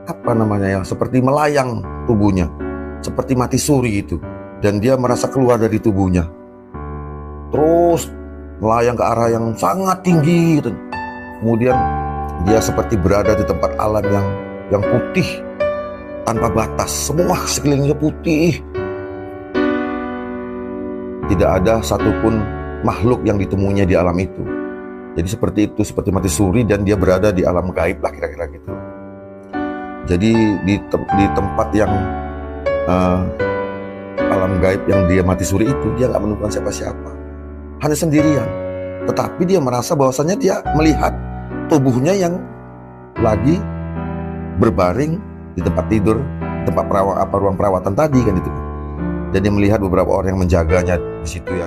apa namanya ya, seperti melayang tubuhnya, seperti mati suri itu, dan dia merasa keluar dari tubuhnya, terus melayang ke arah yang sangat tinggi gitu. Kemudian dia seperti berada di tempat alam yang putih tanpa batas, semua sekelilingnya putih, tidak ada satupun makhluk yang ditemuinya di alam itu. Jadi seperti itu, seperti mati suri, dan dia berada di alam gaib lah kira-kira gitu. Jadi di tempat yang alam gaib yang dia mati suri itu, dia nggak menemukan siapa-siapa, hanya sendirian. Tetapi dia merasa bahwasannya dia melihat tubuhnya yang lagi berbaring di tempat tidur, tempat ruang perawatan tadi kan itu. Dan dia melihat beberapa orang yang menjaganya di situ ya.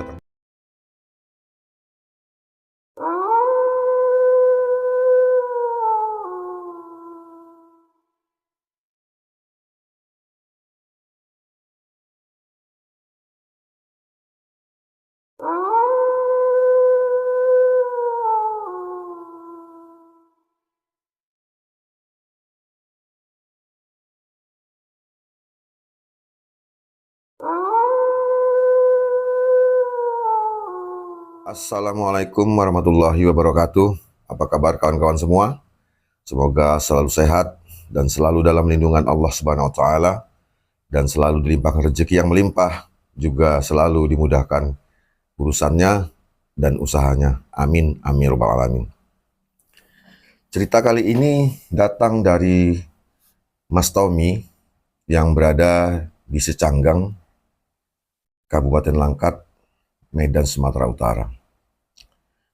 Assalamualaikum warahmatullahi wabarakatuh. Apa kabar kawan-kawan semua? Semoga selalu sehat dan selalu dalam lindungan Allah Subhanahu wa taala, dan selalu dilimpahkan rezeki yang melimpah, juga selalu dimudahkan urusannya dan usahanya. Amin amin rabbal alamin. Cerita kali ini datang dari Mas Tommy yang berada di Secanggang, Kabupaten Langkat, Medan, Sumatera Utara.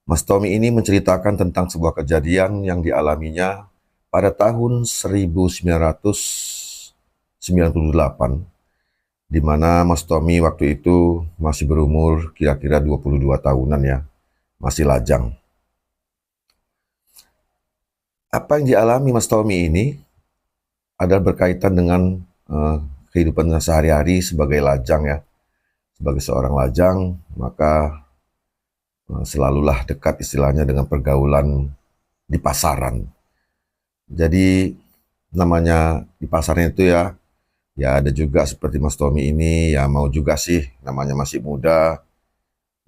Mas Tommy ini menceritakan tentang sebuah kejadian yang dialaminya pada tahun 1998, di mana Mas Tommy waktu itu masih berumur kira-kira 22 tahunan ya, masih lajang. Apa yang dialami Mas Tommy ini adalah berkaitan dengan kehidupannya sehari-hari sebagai lajang ya. Sebagai seorang lajang, maka selalulah dekat istilahnya dengan pergaulan di pasaran. Jadi namanya di pasaran itu ya ada juga seperti Mas Tommy ini ya, mau juga sih namanya masih muda,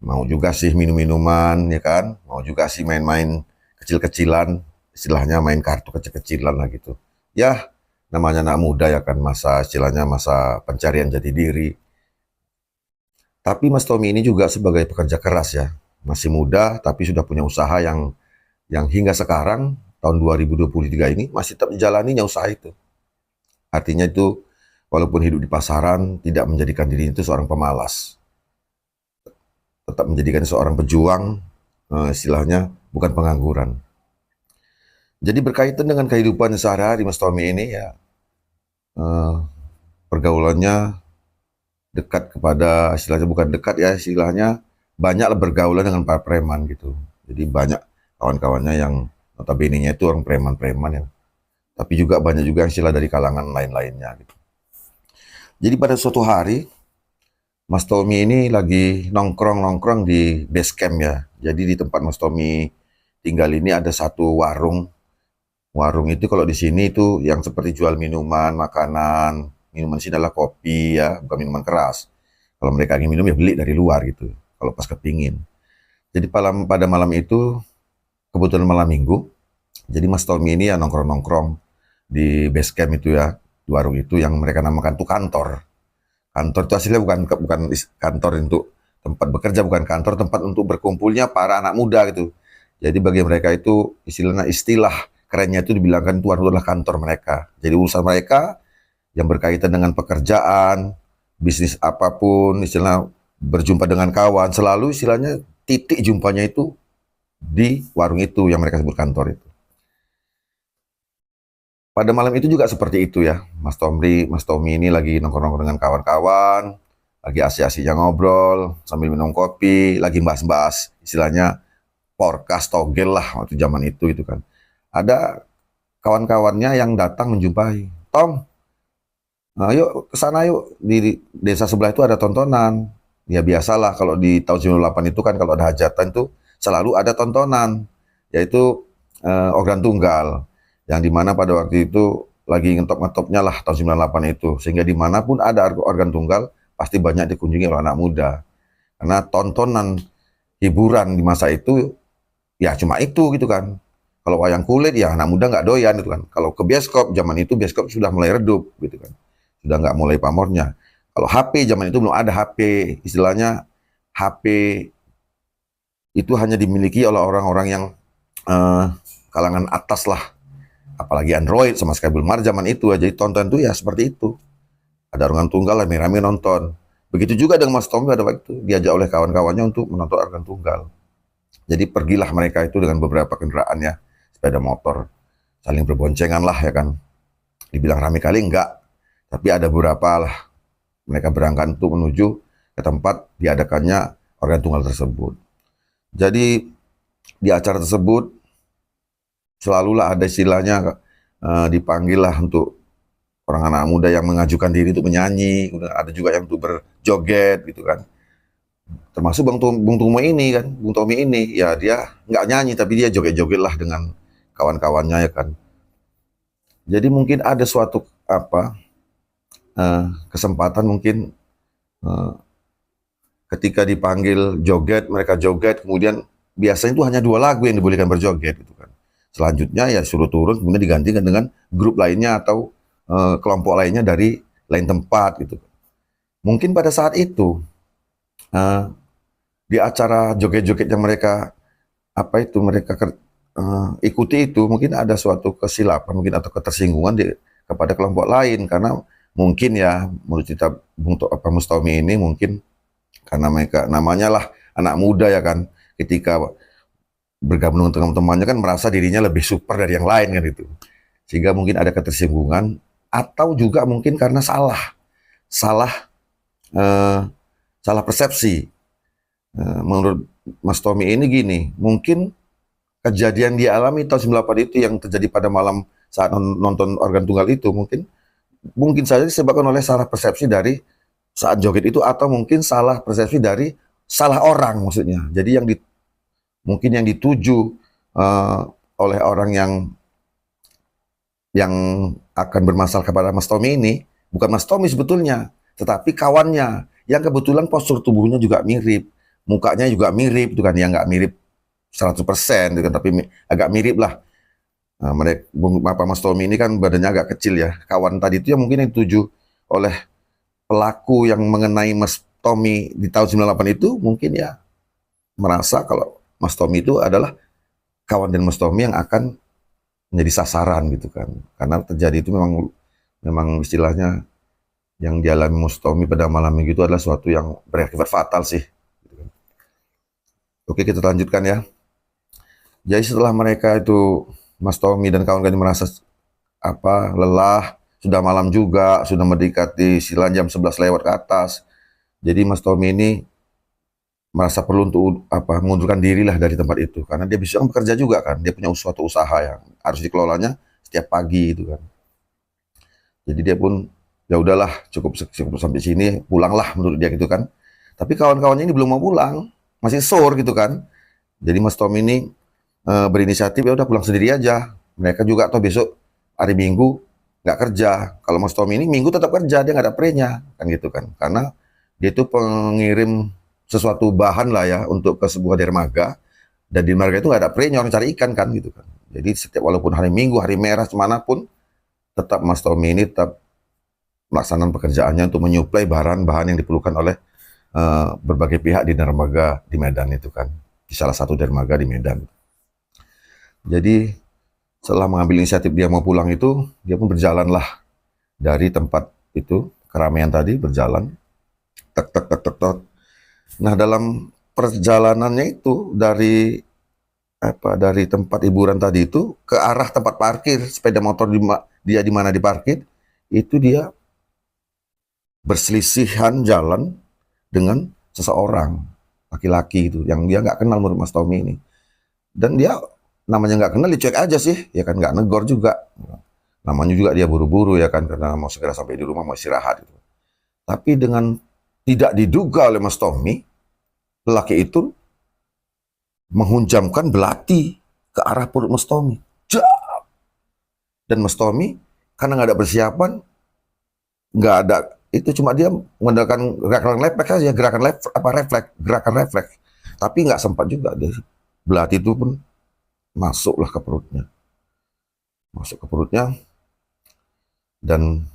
mau juga sih minum-minuman ya kan, mau juga sih main-main kecil-kecilan, istilahnya main kartu kecil-kecilan lah gitu. Ya namanya anak muda ya kan, masa istilahnya masa pencarian jati diri. Tapi Mas Tommy ini juga sebagai pekerja keras ya, masih muda tapi sudah punya usaha yang hingga sekarang tahun 2023 ini masih tetap dijalaninya usaha itu. Artinya itu walaupun hidup di pasaran tidak menjadikan diri itu seorang pemalas, tetap menjadikan seorang pejuang, istilahnya bukan pengangguran. Jadi berkaitan dengan kehidupan sehari-hari Mas Tommy ini ya, pergaulannya dekat kepada, istilahnya bukan dekat ya, istilahnya banyaklah bergaulan dengan para preman gitu. Jadi banyak kawan-kawannya yang notabene-nya itu orang preman-preman ya. Tapi juga banyak juga yang istilah dari kalangan lain-lainnya gitu. Jadi pada suatu hari Mas Tommy ini lagi nongkrong-nongkrong di base camp ya. Jadi di tempat Mas Tommy tinggal ini ada satu warung. Warung itu kalau di sini itu yang seperti jual minuman, makanan. Minuman sini adalah kopi ya, bukan minuman keras. Kalau mereka ingin minum ya beli dari luar gitu, kalau pas kepingin. Jadi pada malam itu, kebetulan malam minggu, jadi Mas Tommy ini ya nongkrong-nongkrong di base camp itu ya, di warung itu yang mereka namakan tuh kantor. Kantor itu hasilnya bukan kantor untuk tempat bekerja, bukan kantor, tempat untuk berkumpulnya para anak muda gitu. Jadi bagi mereka itu istilah kerennya itu dibilangkan itu adalah kantor mereka. Jadi urusan mereka yang berkaitan dengan pekerjaan, bisnis apapun, istilah berjumpa dengan kawan, selalu istilahnya titik jumpanya itu di warung itu yang mereka sebut kantor itu. Pada malam itu juga seperti itu ya, Mas Tommy ini lagi nongkrong dengan kawan-kawan, lagi asik-asiknya ngobrol, sambil minum kopi, lagi bahas-bahas istilahnya podcast togel lah waktu zaman itu kan. Ada kawan-kawannya yang datang menjumpai, Tom, nah, yuk ke sana yuk, di desa sebelah itu ada tontonan. Ya biasalah kalau di tahun 98 itu kan kalau ada hajatan tuh selalu ada tontonan, yaitu organ tunggal. Yang dimana pada waktu itu lagi ngetop-ngetopnya lah tahun 98 itu, sehingga dimanapun ada organ tunggal pasti banyak dikunjungi oleh anak muda, karena tontonan hiburan di masa itu ya cuma itu gitu kan. Kalau wayang kulit ya anak muda nggak doyan gitu kan. Kalau ke bioskop zaman itu bioskop sudah mulai redup gitu kan, sudah nggak mulai pamornya. Kalau HP zaman itu belum ada HP, istilahnya HP itu hanya dimiliki oleh orang-orang yang eh, kalangan atas lah, apalagi Android sama sekali belum ada zaman itu. Jadi tonton itu ya seperti itu, ada organ tunggal rame-rame nonton. Begitu juga dengan Mas Tommy pada waktu itu diajak oleh kawan-kawannya untuk menonton organ tunggal. Jadi pergilah mereka itu dengan beberapa kendaraannya, sepeda motor, saling berboncengan lah ya kan. Dibilang rame kali enggak, tapi ada beberapa lah mereka berangkat untuk menuju ke tempat diadakannya organ tunggal tersebut. Jadi di acara tersebut selalulah ada istilahnya dipanggil lah untuk orang anak muda yang mengajukan diri untuk menyanyi, ada juga yang untuk berjoget gitu kan. Termasuk Bung Tomo ini kan, Bung Tommy ini ya dia nggak nyanyi tapi dia joget-joget lah dengan kawan-kawannya ya kan. Jadi mungkin ada suatu kesempatan mungkin eh, ketika dipanggil joget, mereka joget, kemudian biasanya itu hanya 2 lagu yang dibolehkan berjoget gitu kan. Selanjutnya ya suruh turun, kemudian digantikan dengan grup lainnya atau kelompok lainnya dari lain tempat gitu. Mungkin pada saat itu eh, di acara joget-joget yang mereka mereka ikuti itu mungkin ada suatu kesilapan mungkin atau ketersinggungan kepada kelompok lain, karena mungkin ya menurut cerita Mustomi ini mungkin karena mereka namanya lah anak muda ya kan, ketika bergabung dengan teman-temannya kan merasa dirinya lebih super dari yang lain kan itu, sehingga mungkin ada ketersinggungan atau juga mungkin karena salah eh, salah persepsi. Menurut Mas Tommy ini gini, mungkin kejadian dia alami tahun 98 itu yang terjadi pada malam saat nonton organ tunggal itu mungkin saja disebabkan oleh salah persepsi dari saat joget itu, atau mungkin salah persepsi dari salah orang maksudnya. Jadi mungkin yang dituju oleh orang yang akan bermasalah kepada Mas Tommy ini bukan Mas Tommy sebetulnya, tetapi kawannya yang kebetulan postur tubuhnya juga mirip, mukanya juga mirip, itu kan, yang nggak mirip 100%, gitu kan, tapi agak mirip lah. Nah, Mas Tommy ini kan badannya agak kecil ya. Kawan tadi itu yang mungkin yang dituju oleh pelaku yang mengenai Mas Tommy di tahun 98 itu mungkin ya merasa kalau Mas Tommy itu adalah kawan dan Mas Tommy yang akan menjadi sasaran gitu kan. Karena terjadi itu memang istilahnya yang dialami Mas Tommy pada malam minggu itu adalah suatu yang berakibat fatal sih. Oke, kita lanjutkan ya. Jadi setelah mereka itu Mas Tommy dan kawan-kawan merasa lelah, sudah malam juga, sudah mendekati silang jam 11 lewat ke atas. Jadi Mas Tommy ini merasa perlu untuk mengundurkan diri lah dari tempat itu, karena dia bisa bekerja juga kan, dia punya suatu usaha yang harus dikelolanya setiap pagi itu kan. Jadi dia pun ya udahlah, cukup sampai sini, pulanglah menurut dia gitu kan. Tapi kawan-kawannya ini belum mau pulang, masih sore gitu kan. Jadi Mas Tommy ini berinisiatif ya udah pulang sendiri aja. Mereka juga atau besok hari Minggu nggak kerja. Kalau Mas Tommy ini Minggu tetap kerja, dia nggak ada pre-nya kan gitu kan. Karena dia itu pengirim sesuatu bahan lah ya untuk ke sebuah dermaga, dan di dermaga itu nggak ada pre-nya, orang cari ikan kan gitu kan. Jadi setiap walaupun hari Minggu, hari merah kemanapun, tetap Mas Tommy ini tetap melaksanakan pekerjaannya untuk menyuplai bahan-bahan yang diperlukan oleh berbagai pihak di dermaga di Medan itu kan, di salah satu dermaga di Medan. Jadi setelah mengambil inisiatif dia mau pulang itu, dia pun berjalanlah dari tempat itu, keramaian tadi, berjalan tek tek tek tek tek. Nah, dalam perjalanannya itu dari tempat hiburan tadi itu ke arah tempat parkir sepeda motor dia di mana diparkir, itu dia berselisihan jalan dengan seseorang laki-laki itu yang dia nggak kenal menurut Mas Tommy ini. Dan dia namanya nggak kenal, dicek aja sih, ya kan, nggak negor juga. Namanya juga dia buru-buru ya kan, karena mau segera sampai di rumah, mau istirahat. Gitu. Tapi dengan tidak diduga oleh Mas Tommy, lelaki itu menghunjamkan belati ke arah perut Mas Tommy. Dan Mas Tommy karena nggak ada persiapan, nggak ada itu, cuma dia mengandalkan gerakan refleks saja, gerakan refleks, tapi nggak sempat juga deh, belati itu pun masuklah ke perutnya, masuk ke perutnya, dan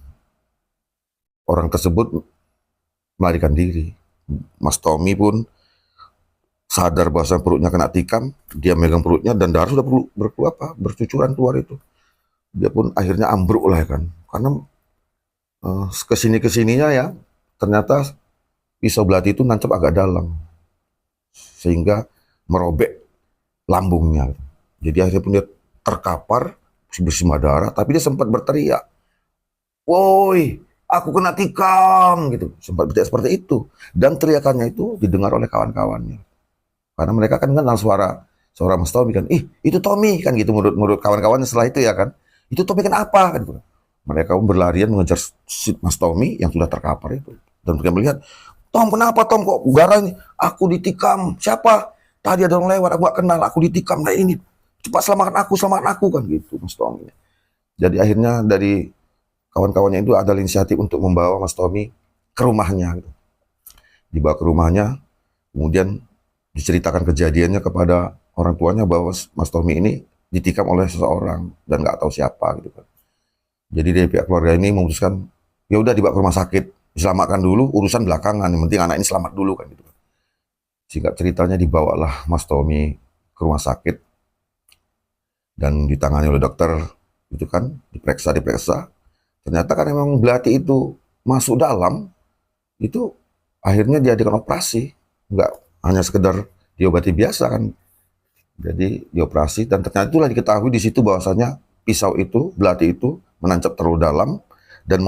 orang tersebut melarikan diri. Mas Tommy pun sadar bahwa perutnya kena tikam, dia megang perutnya dan darah sudah bercucuran keluar itu. Dia pun akhirnya ambruk lah kan, karena kesininya ya ternyata pisau belati itu nancap agak dalam sehingga merobek lambungnya. Jadi akhirnya pun dia terkapar bersimbah darah, tapi dia sempat berteriak, "Woi, aku kena tikam," gitu. Sempat berteriak seperti itu, dan teriakannya itu didengar oleh kawan-kawannya. Karena mereka kan kenal suara Mas Tommy kan, "Ih, itu Tommy," kan gitu, menurut kawan-kawannya setelah itu ya kan. "Itu Tommy kenapa?" kan gitu. Mereka pun berlarian mengejar Mas Tommy yang sudah terkapar itu. Dan mereka melihat, "Tom, kenapa Tom, kok garanya? Aku ditikam." "Siapa?" "Tadi ada orang lewat, aku gak kenal, aku ditikam." "Nah ini, cepat selamatkan aku kan gitu Mas Tommy. Jadi akhirnya dari kawan-kawannya itu ada inisiatif untuk membawa Mas Tommy ke rumahnya gitu. Dibawa ke rumahnya, kemudian diceritakan kejadiannya kepada orang tuanya bahwa Mas Tommy ini ditikam oleh seseorang dan nggak tahu siapa gitu kan. Jadi dari pihak keluarga ini memutuskan, ya udah dibawa ke rumah sakit, diselamatkan dulu, urusan belakangan, yang penting anak ini selamat dulu kan gitu. Singkat ceritanya dibawalah Mas Tommy ke rumah sakit dan ditangani oleh dokter itu kan, diperiksa. Ternyata kan memang belati itu masuk dalam, itu akhirnya diadakan operasi, nggak hanya sekedar diobati biasa kan. Jadi dioperasi, dan ternyata itulah diketahui di situ bahwasanya pisau itu, belati itu menancap terlalu dalam dan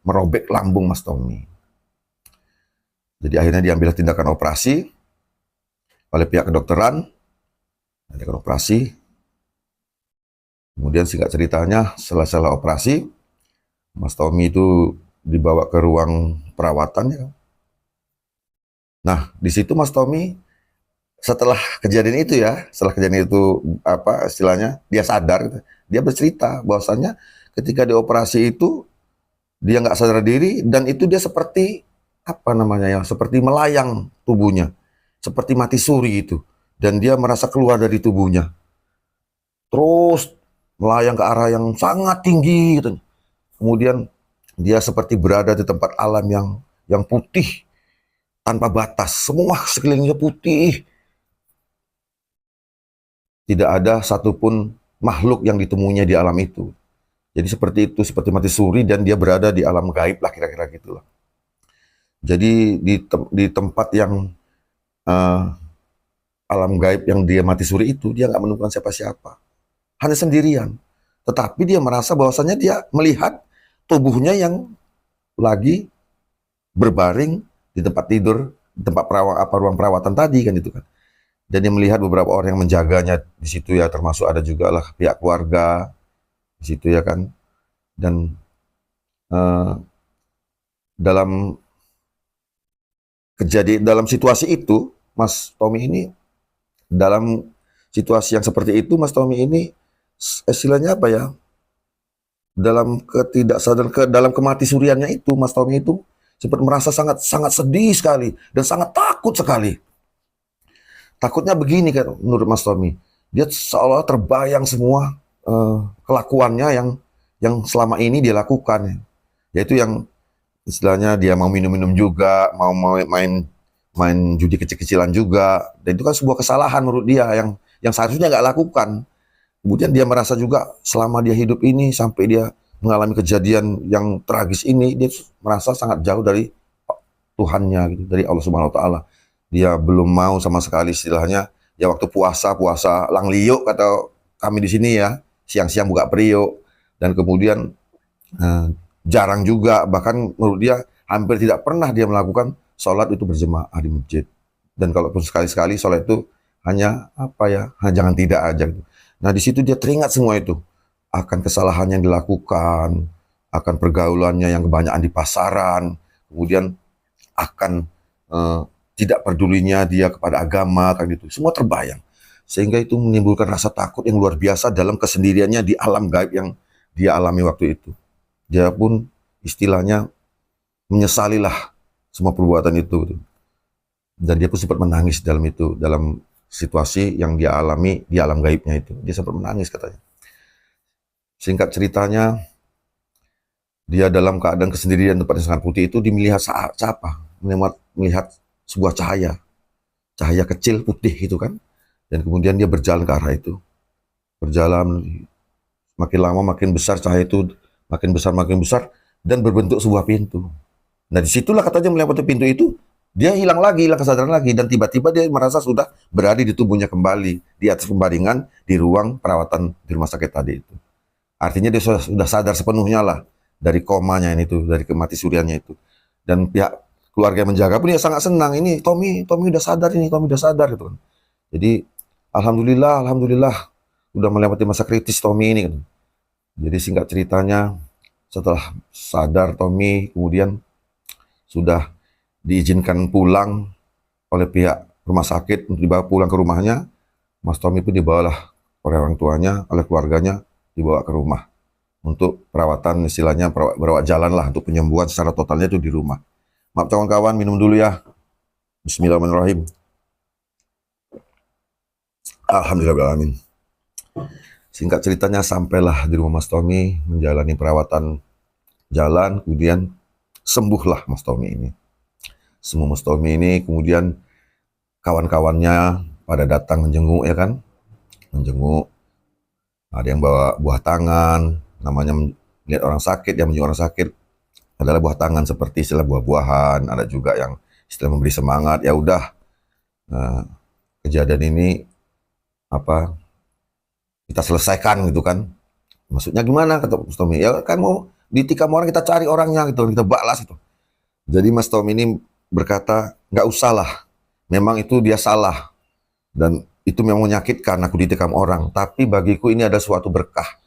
merobek lambung Mas Tommy. Jadi akhirnya diambil tindakan operasi oleh pihak kedokteran, tindakan operasi. Kemudian singkat ceritanya setelah operasi, Mas Tommy itu dibawa ke ruang perawatan ya. Nah, di situ Mas Tommy setelah kejadian itu apa istilahnya, dia sadar gitu. Dia bercerita bahwasannya ketika dioperasi itu dia nggak sadar diri, dan itu dia seperti apa namanya ya, seperti melayang tubuhnya, seperti mati suri itu, dan dia merasa keluar dari tubuhnya terus melayang ke arah yang sangat tinggi gitu. Kemudian dia seperti berada di tempat alam yang putih tanpa batas, semua sekelilingnya putih. Tidak ada satupun makhluk yang ditemuinya di alam itu. Jadi seperti itu, seperti mati suri, dan dia berada di alam gaib lah, kira-kira gitulah. Jadi di tempat yang alam gaib yang dia mati suri itu, dia nggak menemukan siapa-siapa, hanya sendirian. Tetapi dia merasa bahwasannya dia melihat tubuhnya yang lagi berbaring di tempat tidur, di tempat ruang perawatan tadi kan itu kan. Dan dia melihat beberapa orang yang menjaganya di situ ya, termasuk ada juga lah pihak keluarga di situ ya kan. Dan dalam situasi itu, Mas Tommy ini, dalam situasi yang seperti itu, Mas Tommy ini istilahnya apa ya, dalam ketidaksadar, dalam kematisuriannya itu, Mas Tommy itu sempat merasa sangat sedih sekali dan sangat takut sekali. Takutnya begini kan, menurut Mas Tommy, dia seolah terbayang semua kelakuannya yang selama ini dia lakukan, yaitu yang istilahnya dia mau minum-minum juga, mau main judi kecil-kecilan juga, dan itu kan sebuah kesalahan menurut dia yang seharusnya nggak lakukan. Kemudian dia merasa juga selama dia hidup ini sampai dia mengalami kejadian yang tragis ini, dia merasa sangat jauh dari Tuhannya gitu, dari Allah Subhanahu Wa Taala. Dia belum mau sama sekali istilahnya ya, waktu puasa lang liuk kata kami di sini ya, siang-siang buka periuk, dan kemudian jarang juga, bahkan menurut dia hampir tidak pernah dia melakukan sholat itu berjemaah di masjid. Dan kalaupun sekali-sekali sholat itu hanya apa ya, jangan tidak aja gitu. Nah di situ dia teringat semua itu, akan kesalahan yang dilakukan, akan pergaulannya yang kebanyakan di pasaran, kemudian akan tidak pedulinya dia kepada agama kan gitu, semua terbayang, sehingga itu menimbulkan rasa takut yang luar biasa dalam kesendiriannya di alam gaib yang dia alami waktu itu. Dia pun istilahnya menyesalilah semua perbuatan itu. Dan dia pun sempat menangis dalam itu, dalam situasi yang dia alami di alam gaibnya itu. Dia sempat menangis katanya. Singkat ceritanya, dia dalam keadaan kesendirian tempat yang sangat putih itu, dia melihat apa? Melihat sebuah cahaya kecil putih itu kan. Dan kemudian dia berjalan ke arah itu. Berjalan, makin lama makin besar cahaya itu, makin besar, dan berbentuk sebuah pintu. Nah disitulah katanya melewati pintu itu, dia hilang kesadaran lagi, dan tiba-tiba dia merasa sudah berada di tubuhnya kembali, di atas pembaringan, di ruang perawatan di rumah sakit tadi itu. Artinya dia sudah sadar sepenuhnya lah, dari komanya ini tuh, dari kematian itu. Dan pihak keluarga yang menjaga pun dia sangat senang, ini Tommy udah sadar gitu kan. Jadi alhamdulillah, udah melewati masa kritis Tommy ini gitu. Jadi singkat ceritanya, setelah sadar Tommy kemudian sudah diizinkan pulang oleh pihak rumah sakit untuk dibawa pulang ke rumahnya. Mas Tommy pun dibawalah oleh orang tuanya, oleh keluarganya, dibawa ke rumah untuk perawatan, istilahnya berawat jalan lah, untuk penyembuhan secara totalnya itu di rumah. Maaf kawan-kawan, minum dulu ya. Bismillahirrahmanirrahim. Alhamdulillahirrahmanirrahim. Singkat ceritanya, sampailah di rumah Mas Tommy, menjalani perawatan jalan, kemudian sembuhlah Mas Tommy ini. Semua Mas Tommy ini, kemudian kawan-kawannya pada datang menjenguk ya kan, menjenguk. Ada yang bawa buah tangan, namanya melihat orang sakit, yang menjenguk orang sakit adalah buah tangan seperti istilah buah-buahan. Ada juga yang istilah memberi semangat. Ya udah, kejadian ini kita selesaikan gitu kan. Maksudnya gimana kata Mas Tommy? Ya kan mau ditikam orang, kita cari orangnya gitu, kita balas itu. Jadi Mas Tommy ini berkata, nggak usah lah, memang itu dia salah dan itu memang menyakitkan aku ditikam orang, tapi bagiku ini ada suatu berkah.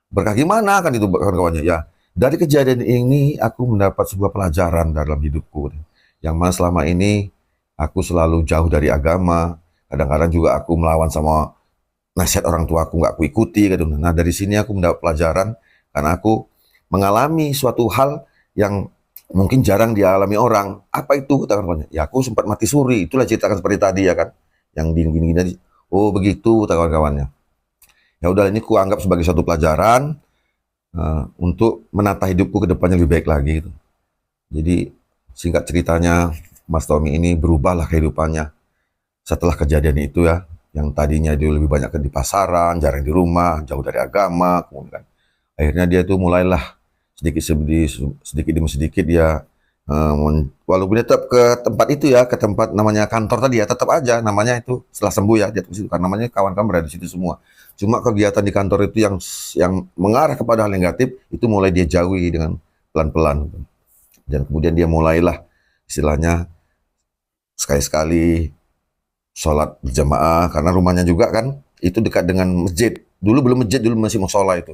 Berkah gimana kan itu kawan-kawannya? Ya, dari kejadian ini aku mendapat sebuah pelajaran dalam hidupku, yang mana selama ini aku selalu jauh dari agama. Kadang-kadang juga aku melawan sama nasihat orang tua aku, nggak aku ikuti gitu. Nah dari sini aku mendapat pelajaran, karena aku mengalami suatu hal yang mungkin jarang dialami orang. Apa itu kawan-kawannya? Ya aku sempat mati suri, itulah ceritakan seperti tadi ya kan, yang gini-gini. Oh begitu kawan-kawannya. Ya udah, ini ku anggap sebagai suatu pelajaran untuk menata hidupku ke depannya lebih baik lagi gitu. Jadi singkat ceritanya, Mas Tommy ini berubahlah kehidupannya setelah kejadian itu ya. Yang tadinya dia lebih banyak di pasaran, jarang di rumah, jauh dari agama, kemudian akhirnya dia tuh mulailah sedikit demi sedikit dia walaupun dia tetap ke tempat itu ya, ke tempat namanya kantor tadi ya, tetap aja namanya itu setelah sembuh ya, dia karena namanya kawan-kawan berada di situ semua. Cuma kegiatan di kantor itu yang mengarah kepada hal negatif itu mulai dia jauhi dengan pelan-pelan. Dan kemudian dia mulailah istilahnya sekali-sekali sholat berjamaah, karena rumahnya juga kan itu dekat dengan masjid. Dulu belum masjid, dulu masih musola itu.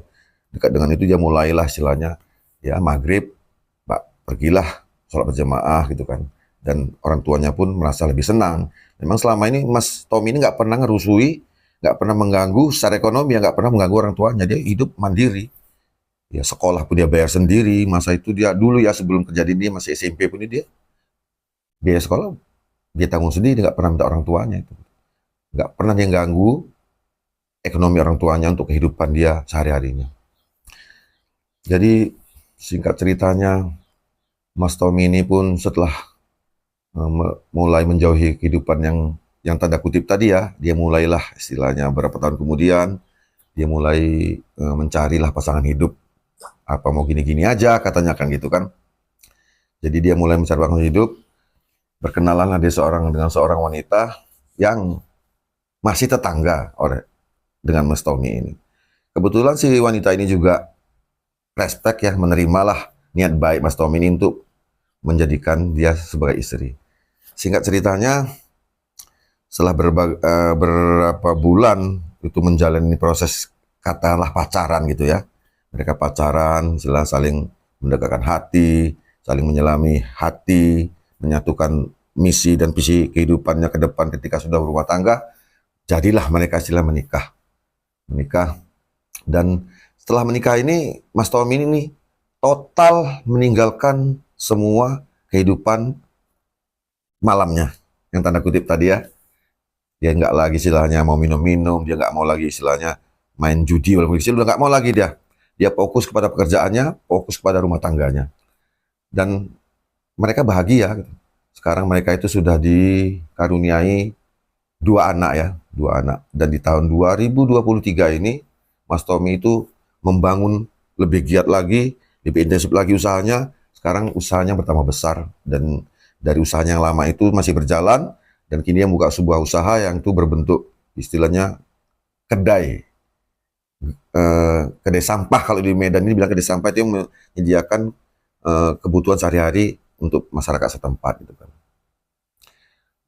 Dekat dengan itu dia mulailah istilahnya ya maghrib, pergilah sholat berjamaah gitu kan. Dan orang tuanya pun merasa lebih senang. Memang selama ini Mas Tommy ini nggak pernah ngerusui, nggak pernah mengganggu secara ekonomi, nggak pernah mengganggu orang tuanya. Dia hidup mandiri. Ya sekolah pun dia bayar sendiri. Masa itu dia dulu ya, sebelum kejadian dia masih SMP pun dia biaya sekolah dia tanggung sendiri, nggak pernah minta orang tuanya itu. Nggak pernah dia ganggu ekonomi orang tuanya untuk kehidupan dia sehari-harinya. Jadi singkat ceritanya, Mas Tommy ini pun setelah mulai menjauhi kehidupan yang tanda kutip tadi ya, dia mulailah istilahnya beberapa tahun kemudian, dia mulai mencarilah pasangan hidup. Apa mau gini-gini aja katanya kan gitu kan. Jadi dia mulai mencari pasangan hidup, berkenalanlah dia dengan seorang wanita yang masih tetangga dengan Mas Tommy ini. Kebetulan si wanita ini juga respect ya, menerimalah niat baik Mas Tommy ini untuk menjadikan dia sebagai istri. Singkat ceritanya, setelah beberapa bulan itu menjalani proses katakanlah pacaran gitu ya. Mereka pacaran, saling mendekatkan hati, saling menyelami hati, menyatukan misi dan visi kehidupannya ke depan ketika sudah berumah tangga. Jadilah mereka istilah menikah. Dan Setelah menikah ini, Mas Tommy ini total meninggalkan semua kehidupan malamnya, yang tanda kutip tadi ya. Dia nggak lagi istilahnya mau minum-minum, dia nggak mau lagi istilahnya main judi walaupun kecil, udah nggak mau lagi dia. Dia fokus kepada pekerjaannya, fokus kepada rumah tangganya. Dan mereka bahagia. Gitu. Sekarang mereka itu sudah dikaruniai 2 anak ya, 2 anak. Dan di tahun 2023 ini, Mas Tommy itu membangun lebih giat lagi, lebih intensif lagi usahanya. Sekarang usahanya bertambah besar dan dari usahanya yang lama itu masih berjalan dan kini dia membuka sebuah usaha yang itu berbentuk istilahnya kedai. Kedai sampah kalau di Medan ini bilang kedai sampah itu yang menyediakan kebutuhan sehari-hari untuk masyarakat setempat gitu kan.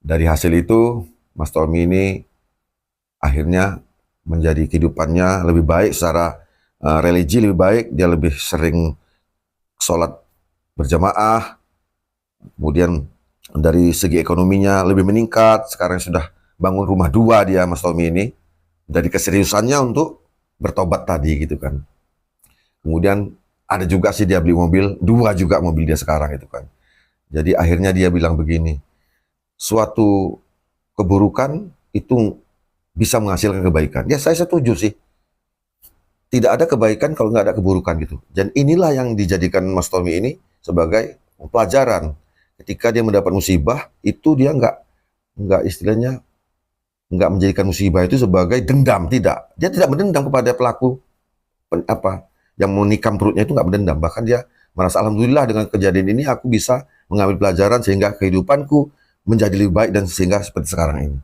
Dari hasil itu Mas Tommy ini akhirnya menjadi kehidupannya lebih baik secara religi lebih baik, dia lebih sering sholat berjamaah, kemudian dari segi ekonominya lebih meningkat, sekarang sudah bangun rumah 2 dia Mas Tommy ini, dari keseriusannya untuk bertobat tadi gitu kan. Kemudian ada juga sih dia beli mobil, 2 juga mobil dia sekarang itu kan. Jadi akhirnya dia bilang begini, suatu keburukan itu bisa menghasilkan kebaikan. Ya saya setuju sih. Tidak ada kebaikan kalau nggak ada keburukan gitu. Dan inilah yang dijadikan Mas Tommy ini sebagai pelajaran. Ketika dia mendapat musibah, itu dia nggak istilahnya nggak menjadikan musibah itu sebagai dendam, tidak. Dia tidak mendendam kepada pelaku yang menikam perutnya itu nggak mendendam. Bahkan dia merasa alhamdulillah dengan kejadian ini aku bisa mengambil pelajaran sehingga kehidupanku menjadi lebih baik dan sehingga seperti sekarang ini.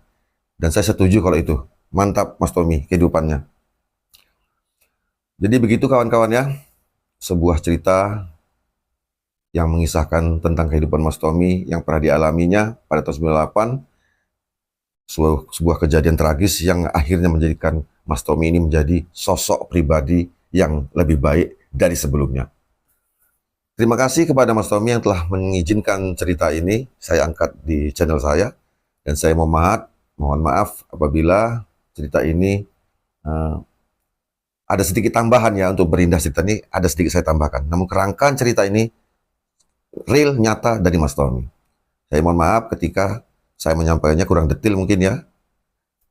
Dan saya setuju kalau itu. Mantap Mas Tommy kehidupannya. Jadi begitu kawan-kawan ya, sebuah cerita yang mengisahkan tentang kehidupan Mas Tommy yang pernah dialaminya pada tahun 98, sebuah kejadian tragis yang akhirnya menjadikan Mas Tommy ini menjadi sosok pribadi yang lebih baik dari sebelumnya. Terima kasih kepada Mas Tommy yang telah mengizinkan cerita ini saya angkat di channel saya, dan saya mohon maaf apabila cerita ini ada sedikit tambahan ya untuk berindah cerita ini, ada sedikit saya tambahkan. Namun kerangkaan cerita ini real, nyata dari Mas Tommy. Saya mohon maaf ketika saya menyampaikannya kurang detail mungkin ya.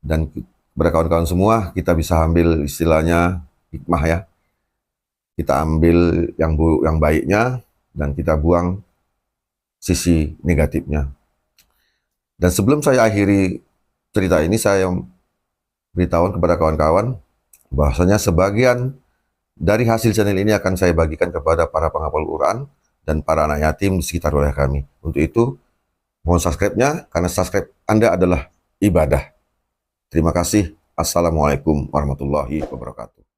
Dan kepada kawan-kawan semua, kita bisa ambil istilahnya hikmah ya. Kita ambil yang baiknya dan kita buang sisi negatifnya. Dan sebelum saya akhiri cerita ini, saya beritahu kepada kawan-kawan bahwasanya sebagian dari hasil channel ini akan saya bagikan kepada para penghafal Quran dan para anak yatim di sekitar wilayah kami. Untuk itu, mohon subscribe-nya, karena subscribe Anda adalah ibadah. Terima kasih. Assalamualaikum warahmatullahi wabarakatuh.